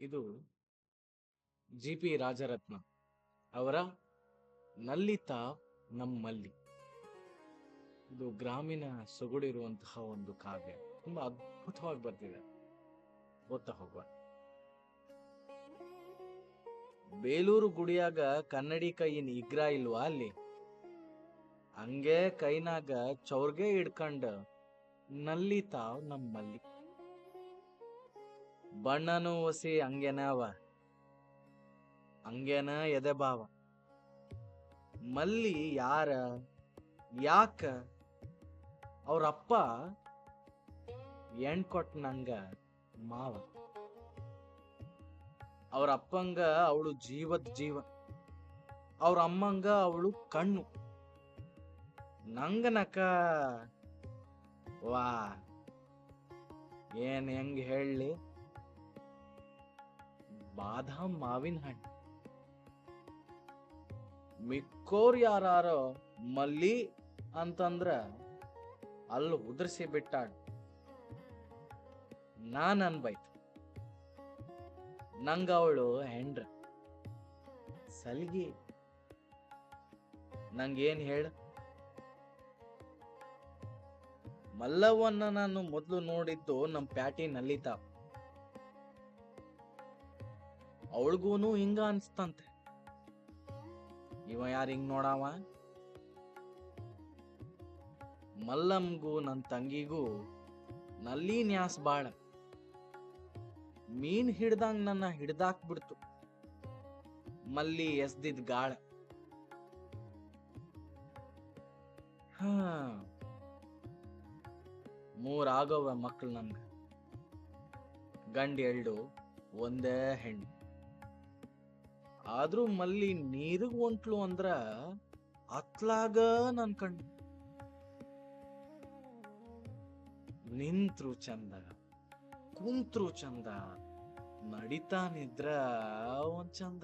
ಇದು ಜಿ.ಪಿ. ರಾಜರತ್ನ ಅವರ ನಲ್ಲಿತ ನಮ್ಮಲ್ಲಿ. ಇದು ಗ್ರಾಮೀಣ ಸೊಗಡಿರುವಂತಹ ಒಂದು ಕಾವ್ಯ. ತುಂಬಾ ಅದ್ಭುತವಾಗಿ ಬರ್ತಿದೆ, ಓದ್ತಾ ಹೋಗುವ. ಬೇಲೂರು ಗುಡಿಯಾಗ ಕನ್ನಡಿ ಕೈಯಿನ ಇಗ್ರ ಇಲ್ವಾ ಅಲ್ಲಿ, ಹಂಗೆ ಕೈನಾಗ ಚೌರ್ಗೆ ಹಿಡ್ಕಂಡ ನಲ್ಲಿತಾವ್ ನಮ್ಮಲ್ಲಿ. ಬಣ್ಣನೂ ಒಸಿ ಹಂಗೇನ ಅವ, ಹಂಗೇನ ಎದೆ ಭಾವ. ಮಲ್ಲಿ ಯಾರ ಯಾಕ, ಅವ್ರಪ್ಪ ಹೆಣ್ ಕೊಟ್ಟ ನಂಗ ಮಾವ. ಅವ್ರ ಅಪ್ಪಂಗ ಅವಳು ಜೀವದ್ ಜೀವ, ಅವ್ರ ಅಮ್ಮಂಗ ಅವಳು ಕಣ್ಣು. ನಂಗನಕ ವಾ ಏನ್ ಹೆಂಗ್ ಹೇಳಿ, ಬಾದಾಮ್ ಮಾವಿನ ಹಣ್ಣು. ಮಿಕ್ಕೋರ್ ಯಾರೋ ಮಲ್ಲಿ ಅಂತಂದ್ರ ಅಲ್ಲಿ ಉದ್ರಸಿ ಬಿಟ್ಟಾಳ. ನಾನ್ ಅನ್ಬೈತ್ ನಂಗ ಅವಳು ಹೆಂಡ್ರ ಸಲ್ಗಿ. ನಂಗೇನ್ ಹೇಳ, ಮಲ್ಲವ್ವನ್ನ ನಾನು ಮೊದ್ಲು ನೋಡಿದ್ದು ನಮ್ ಪ್ಯಾಟಿ ನಲ್ಲಿತಾವ್. ಅವಳಿಗೂನು ಹಿಂಗ ಅನ್ಸ್ತಂತೆ, ಇವ ಯಾರ ಹಿಂಗ್ ನೋಡಾವ. ಮಲ್ಲಮ್ಗೂ ನನ್ ತಂಗಿಗೂ ನಲ್ಲಿ ನ್ಯಾಸ್ ಬಾಳ. ಮೀನ್ ಹಿಡ್ದಂಗ್ ನನ್ನ ಹಿಡ್ದಾಕ್ ಬಿಡ್ತು ಮಲ್ಲಿ ಎಸ್ದಿದ್ ಗಾಳ. ಮೂರಾಗವ ಮಕ್ಳು ನಮ್ಗ, ಗಂಡ್ ಎಲ್ಡು ಒಂದೇ ಹೆಣ್ಣು. ಆದ್ರೂ ಮಲ್ಲಿ ನೀರಿಗ್ ಹೊಂಟ್ಲು ಅಂದ್ರ ಅತ್ಲಾಗ ನನ್ ಕಣ್ಣು. ನಿಂತ್ರು ಚಂದ, ಕುಂತ್ರು ಚಂದ, ನಡಿತಾನಿದ್ರ ಒಂದ್ ಚಂದ.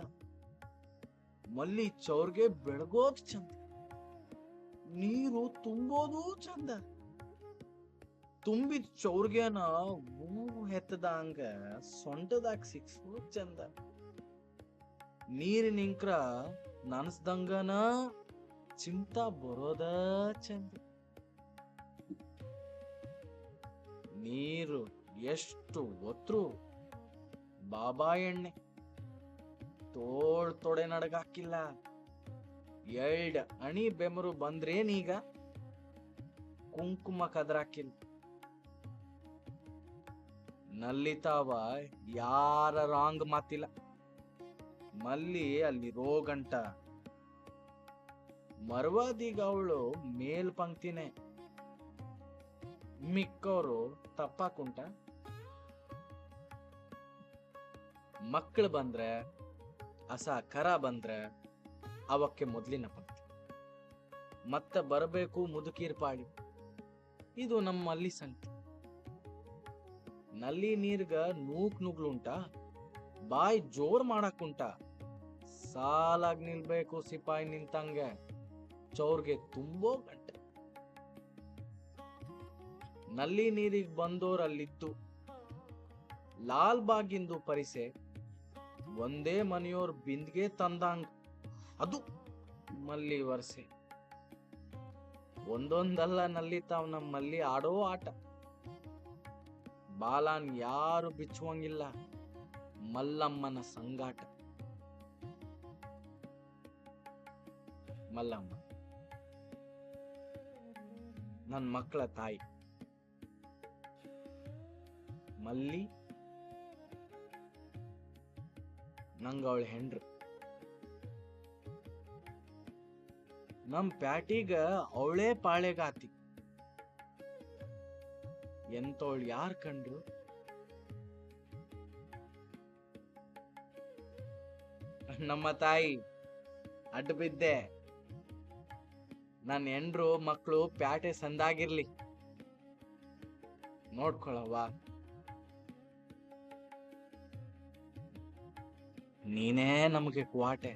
ಮಲ್ಲಿ ಚೌರ್ಗೆ ಬೆಳಗೋದ್ ಚಂದ, ನೀರು ತುಂಬೋದು ಚಂದ. ತುಂಬಿದ ಚೌರ್ಗೆನ ಹೆತ್ತದಂಗ ಸೊಂಟದಾಗ ಸಿಕ್ಸೋದ್ ಚಂದ. ನೀರ್ ನಿಂಕ್ರ ನನ್ಸ್ದಂಗನ ಚಿಂತಾ ಬರೋದ ಚಂದ. ನೀರು ಎಷ್ಟು ಒತ್ರು ಬಾಬಾ ಎಣ್ಣೆ ತೋಳ್ ತೊಡೆ ನಡಗಾಕಿಲ್ಲ. ಎಲ್ಡ್ ಅಣಿ ಬೆಮರು ಬಂದ್ರೇನೀಗ ಕುಂಕುಮ ಕದ್ರಾಕಿಲ್ಲ. ನಲ್ಲಿತಾವ ಯಾರ ರಾಂಗ್ ಮಾತಿಲ್ಲ, ಮಲ್ಲಿ ಅಲ್ಲಿ ರೋಗಂಟ. ಮರ್ವಾದಿಗ ಅವಳು ಮೇಲ್ ಪಂಕ್ತಿನೇ, ಮಿಕ್ಕವರು ತಪ್ಪಾಕುಂಟ. ಮಕ್ಕಳು ಬಂದ್ರೆ ಅಸ ಕರ ಬಂದ್ರೆ ಅವಕ್ಕೆ ಮೊದ್ಲಿನ ಪಂಕ್ತಿ, ಮತ್ತೆ ಬರಬೇಕು ಮುದುಕೀರ್ ಪಾಡಿ. ಇದು ನಮ್ಮಲ್ಲಿ ಸಂಗತಿ. ನಲ್ಲಿ ನೀರ್ಗ ನೂಕ್ ನುಗ್ಲುಂಟ, ಬಾಯ್ ಜೋರ್ ಮಾಡಾಕುಂಟ. ಸಾಲಾಗ್ ನಿಲ್ಬೇಕು ಸಿಪಾಯಿ ನಿಂತಂಗೆ ಚೌರ್ಗೆ ತುಂಬೋ ಗಂಟೆ. ನಲ್ಲಿ ನೀರಿಗ್ ಬಂದೋರ್ ಅಲ್ಲಿದ್ದು ಲಾಲ್ ಬಾಗಿಂದು ಪರಿಸೆ, ಒಂದೇ ಮನೆಯೋರ್ ಬಿಂದ್ಗೆ ತಂದಂಗ್ ಅದು ಮಲ್ಲಿ ವರ್ಷೆ. ಒಂದೊಂದಲ್ಲ ನಲ್ಲಿತಾವ್ ನಮ್ಮಲ್ಲಿ ಆಡೋ ಆಟ. ಬಾಲಾನ್ ಯಾರು ಬಿಚ್ಚುವಂಗಿಲ್ಲ ಮಲ್ಲಮ್ಮನ ಸಂಗಾಟ. ಮಲ್ಲಮ್ಮ ನನ್ ಮಕ್ಕಳ ತಾಯಿ, ಮಲ್ಲಿ ನಂಗ ಅವಳ ಹೆಂಡ್ರು. ನಮ್ ಪ್ಯಾಟಿಗ ಅವಳೇ ಪಾಳೆಗಾತಿ. ಎಂತೋಳ್ ಯಾರ್ ಕಂಡ್ರು ನಮ್ಮ ತಾಯಿ ಅಡ್ಡ ಬಿದ್ದೆ. ನನ್ ಹೆಂಡ್ರು ಮಕ್ಕಳು ಪ್ಯಾಟೆ ಸಂದಾಗಿರ್ಲಿ ನೋಡ್ಕೊಳವ್ವ. ನೀನೇ ನಮಗೆ ಕ್ವಾಟೆ.